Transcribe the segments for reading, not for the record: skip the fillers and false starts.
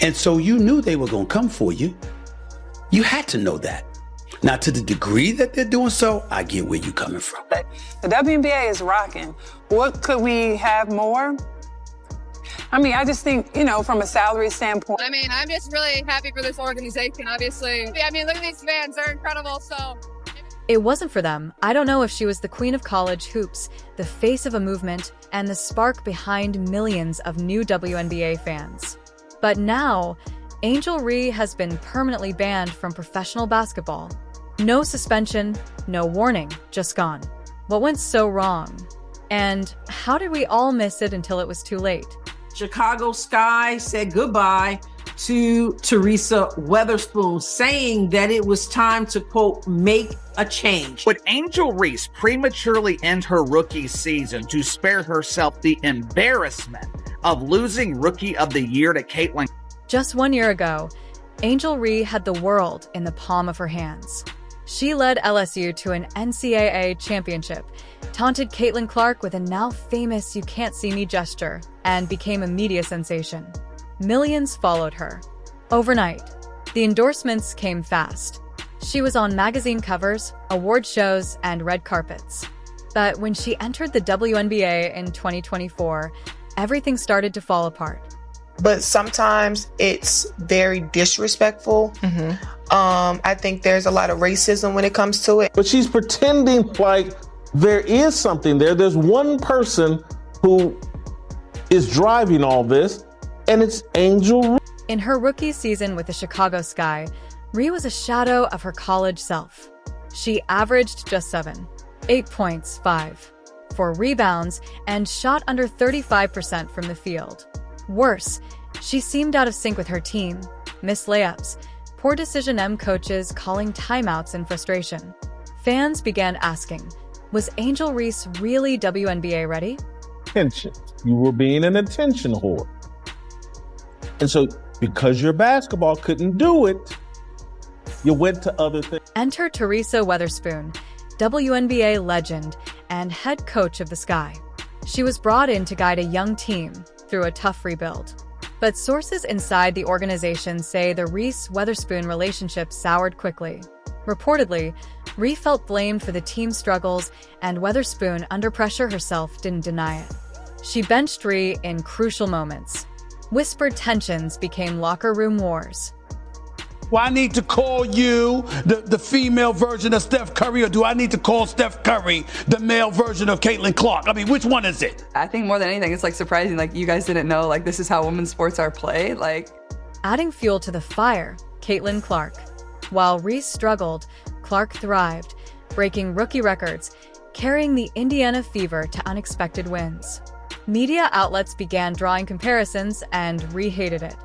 And so you knew they were going to come for you. You had to know that. Now, to the degree that they're doing so, I get where you're coming from. The WNBA is rocking. What could we have more? I mean, I just think, from a salary standpoint. I mean, I'm just really happy for this organization, obviously. I mean, look at these fans. They're incredible, so. It wasn't for them. I don't know if she was the queen of college hoops, the face of a movement, and the spark behind millions of new WNBA fans. But now, Angel Reese has been permanently banned from professional basketball. No suspension, no warning, just gone. What went so wrong? And how did we all miss it until it was too late? Chicago Sky said goodbye to Teresa Weatherspoon, saying that it was time to, quote, make a change. Would Angel Reese prematurely end her rookie season to spare herself the embarrassment of losing Rookie of the Year to Caitlin? Just 1 year ago, Angel Reese had the world in the palm of her hands. She led LSU to an NCAA championship, taunted Caitlin Clark with a now famous "you can't see me" gesture, and became a media sensation. Millions followed her. Overnight, the endorsements came fast. She was on magazine covers, award shows, and red carpets. But when she entered the WNBA in 2024, everything started to fall apart. But sometimes it's very disrespectful. I think there's a lot of racism when it comes to it. But she's pretending like there is something there. There's one person who is driving all this, and it's Angel Reese. In her rookie season with the Chicago Sky, Reese was a shadow of her college self. She averaged just 8 points, 5, 4 rebounds, and shot under 35% from the field. Worse, she seemed out of sync with her team, missed layups, poor decision coaches calling timeouts in frustration. Fans began asking, was Angel Reese really WNBA ready? Attention. You were being an attention whore. And so, because your basketball couldn't do it, you went to other things. Enter Teresa Weatherspoon, WNBA legend and head coach of the Sky. She was brought in to guide a young team through a tough rebuild. But sources inside the organization say the Reese-Weatherspoon relationship soured quickly. Reportedly, Reese felt blamed for the team's struggles, and Weatherspoon, under pressure herself, didn't deny it. She benched Reese in crucial moments. Whispered tensions became locker room wars. Well, I need to call you the female version of Steph Curry, or do I need to call Steph Curry the male version of Caitlin Clark? I mean, which one is it? I think more than anything, it's surprising. You guys didn't know, this is how women's sports are played. Adding fuel to the fire, Caitlin Clark. While Reese struggled, Clark thrived, breaking rookie records, carrying the Indiana Fever to unexpected wins. Media outlets began drawing comparisons, and Reese hated it.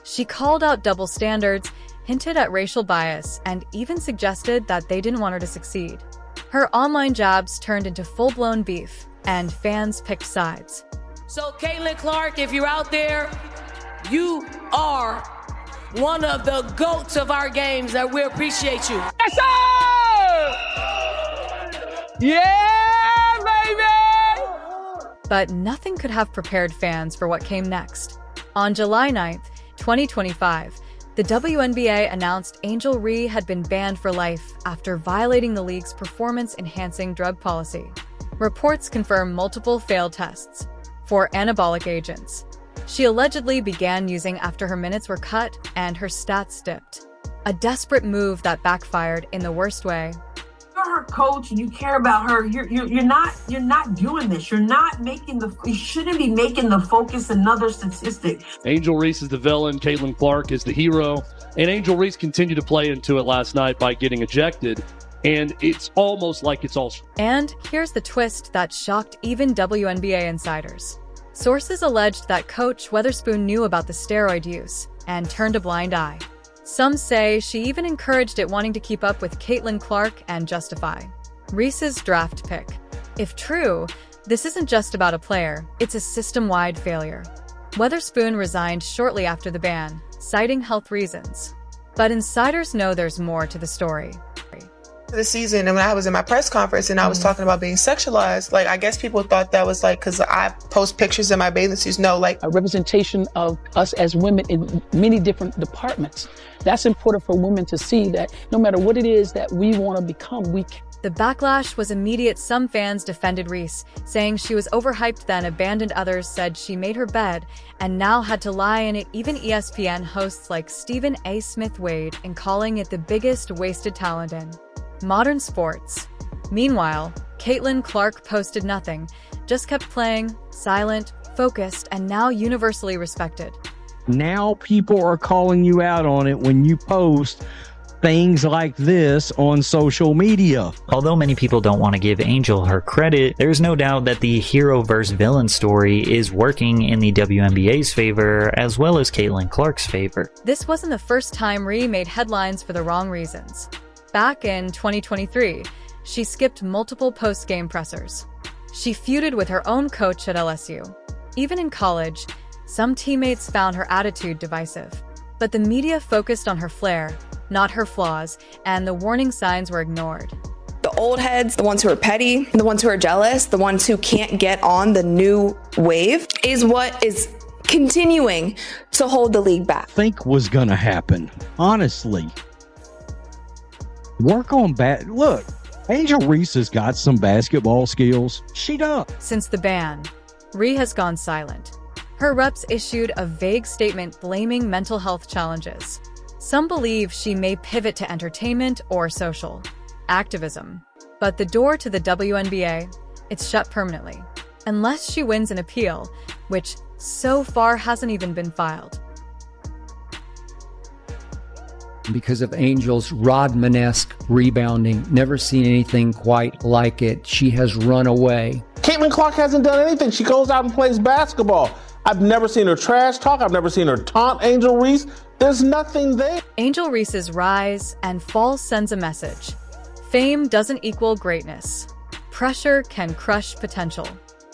She called out double standards, hinted at racial bias, and even suggested that they didn't want her to succeed. Her online jabs turned into full-blown beef, and fans picked sides. So, Caitlin Clark, if you're out there, you are one of the GOATs of our games, and we appreciate you. Yes, sir! Yeah, baby! But nothing could have prepared fans for what came next. On July 9th, 2025, the WNBA announced Angel Reese had been banned for life after violating the league's performance-enhancing drug policy. Reports confirm multiple failed tests for anabolic agents. She allegedly began using after her minutes were cut and her stats dipped. A desperate move that backfired in the worst way. You're her coach and you care about her. You're not doing this. You shouldn't be making the focus another statistic. Angel Reese is the villain, Caitlin Clark is the hero, and Angel Reese continued to play into it last night by getting ejected, and it's almost like it's all. And here's the twist that shocked even WNBA insiders. Sources alleged that Coach Weatherspoon knew about the steroid use and turned a blind eye. Some say she even encouraged it, wanting to keep up with Caitlin Clark and justify Reese's draft pick. If true, this isn't just about a player, it's a system-wide failure. Weatherspoon resigned shortly after the ban, citing health reasons. But insiders know there's more to the story. The season, and when I was in my press conference and I was talking about being sexualized, like, I guess people thought that was like, because I post pictures in my bathing suits. No, like, a representation of us as women in many different departments. That's important for women to see, that no matter what it is that we want to become, we can. The backlash was immediate. Some fans defended Reese, saying she was overhyped then abandoned. Others said she made her bed and now had to lie in it. Even ESPN hosts like Stephen A. Smith weighed in calling it the biggest wasted talent in modern sports. Meanwhile, Caitlin Clark posted nothing, just kept playing, silent, focused, and now universally respected. Now people are calling you out on it when you post things like this on social media. Although many people don't want to give Angel her credit, there's no doubt that the hero versus villain story is working in the WNBA's favor as well as Caitlin Clark's favor. This wasn't the first time Ree made headlines for the wrong reasons. Back in 2023, she skipped multiple post-game pressers. She feuded with her own coach at LSU. Even in college, some teammates found her attitude divisive. But the media focused on her flair, not her flaws, and the warning signs were ignored. The old heads, the ones who are petty, the ones who are jealous, the ones who can't get on the new wave is what is continuing to hold the league back. Think was gonna happen, honestly. Work on look, Angel Reese has got some basketball skills. She does. Since the ban, Ree has gone silent. Her reps issued a vague statement blaming mental health challenges. Some believe she may pivot to entertainment or social activism. But the door to the WNBA, it's shut permanently, unless she wins an appeal, which so far hasn't even been filed. Because of Angel's Rodman-esque rebounding, never seen anything quite like it. She has run away. Caitlin Clark hasn't done anything. She goes out and plays basketball. I've never seen her trash talk. I've never seen her taunt Angel Reese. There's nothing there. Angel Reese's rise and fall sends a message. Fame doesn't equal greatness. Pressure can crush potential.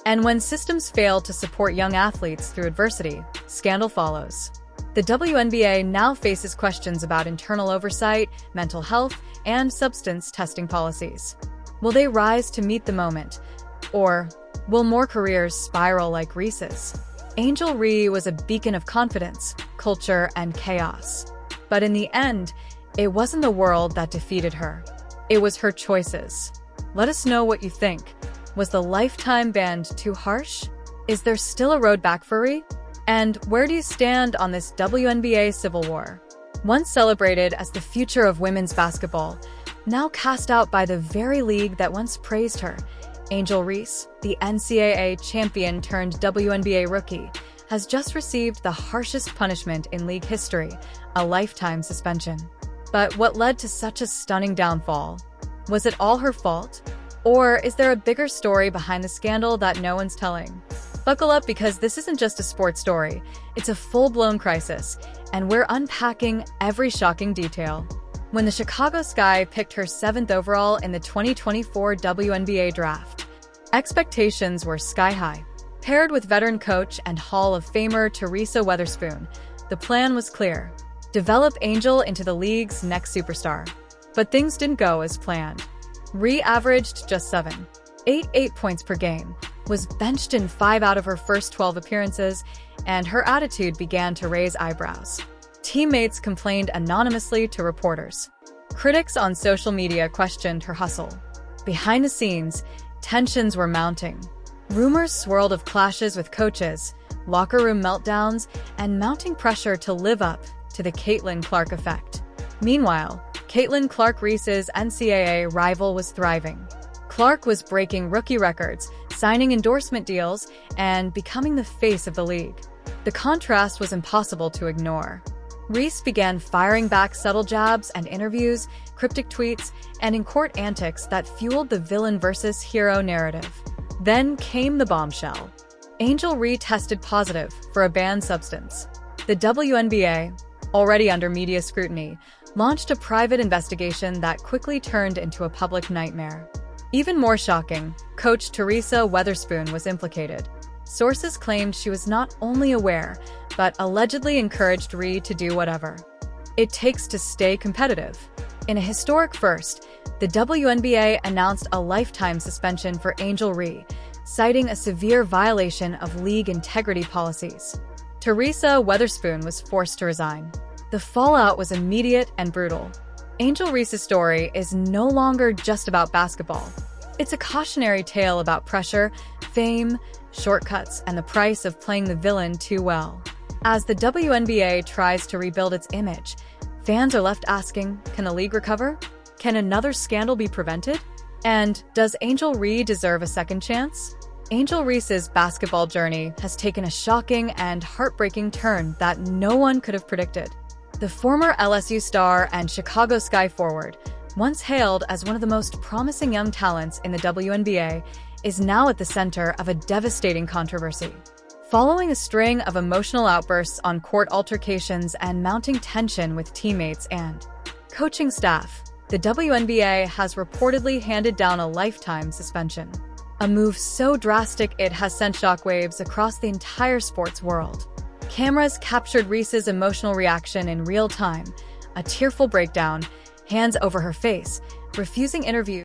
And when systems fail to support young athletes through adversity, scandal follows. The WNBA now faces questions about internal oversight, mental health, and substance testing policies. Will they rise to meet the moment? Or will more careers spiral like Reese's? Angel Ree was a beacon of confidence, culture, and chaos. But in the end, it wasn't the world that defeated her. It was her choices. Let us know what you think. Was the lifetime ban too harsh? Is there still a road back for Ree? And where do you stand on this WNBA civil war? Once celebrated as the future of women's basketball, now cast out by the very league that once praised her, Angel Reese, the NCAA champion turned WNBA rookie, has just received the harshest punishment in league history, a lifetime suspension. But what led to such a stunning downfall? Was it all her fault? Or is there a bigger story behind the scandal that no one's telling? Buckle up, because this isn't just a sports story. It's a full-blown crisis, and we're unpacking every shocking detail. When the Chicago Sky picked her 7th overall in the 2024 WNBA draft, expectations were sky-high. Paired with veteran coach and Hall of Famer Teresa Weatherspoon, the plan was clear: develop Angel into the league's next superstar. But things didn't go as planned. Ree averaged just 8 points per game, was benched in 5 out of her first 12 appearances, and her attitude began to raise eyebrows. Teammates complained anonymously to reporters. Critics on social media questioned her hustle. Behind the scenes, tensions were mounting. Rumors swirled of clashes with coaches, locker room meltdowns, and mounting pressure to live up to the Caitlin Clark effect. Meanwhile, Caitlin Clark Reese's NCAA rival was thriving. Clark was breaking rookie records, signing endorsement deals, and becoming the face of the league. The contrast was impossible to ignore. Reese began firing back subtle jabs and interviews, cryptic tweets, and in-court antics that fueled the villain versus hero narrative. Then came the bombshell. Angel Ree tested positive for a banned substance. The WNBA, already under media scrutiny, launched a private investigation that quickly turned into a public nightmare. Even more shocking, coach Teresa Weatherspoon was implicated. Sources claimed she was not only aware, but allegedly encouraged Ree to do whatever it takes to stay competitive. In a historic first, the WNBA announced a lifetime suspension for Angel Reese, citing a severe violation of league integrity policies. Teresa Weatherspoon was forced to resign. The fallout was immediate and brutal. Angel Reese's story is no longer just about basketball. It's a cautionary tale about pressure, fame, shortcuts, and the price of playing the villain too well. As the WNBA tries to rebuild its image, fans are left asking, can the league recover? Can another scandal be prevented? And does Angel Reese deserve a second chance? Angel Reese's basketball journey has taken a shocking and heartbreaking turn that no one could have predicted. The former LSU star and Chicago Sky forward, once hailed as one of the most promising young talents in the WNBA, is now at the center of a devastating controversy. Following a string of emotional outbursts on court altercations and mounting tension with teammates and coaching staff, the WNBA has reportedly handed down a lifetime suspension. A move so drastic it has sent shockwaves across the entire sports world. Cameras captured Reese's emotional reaction in real time, a tearful breakdown, hands over her face, refusing interviews.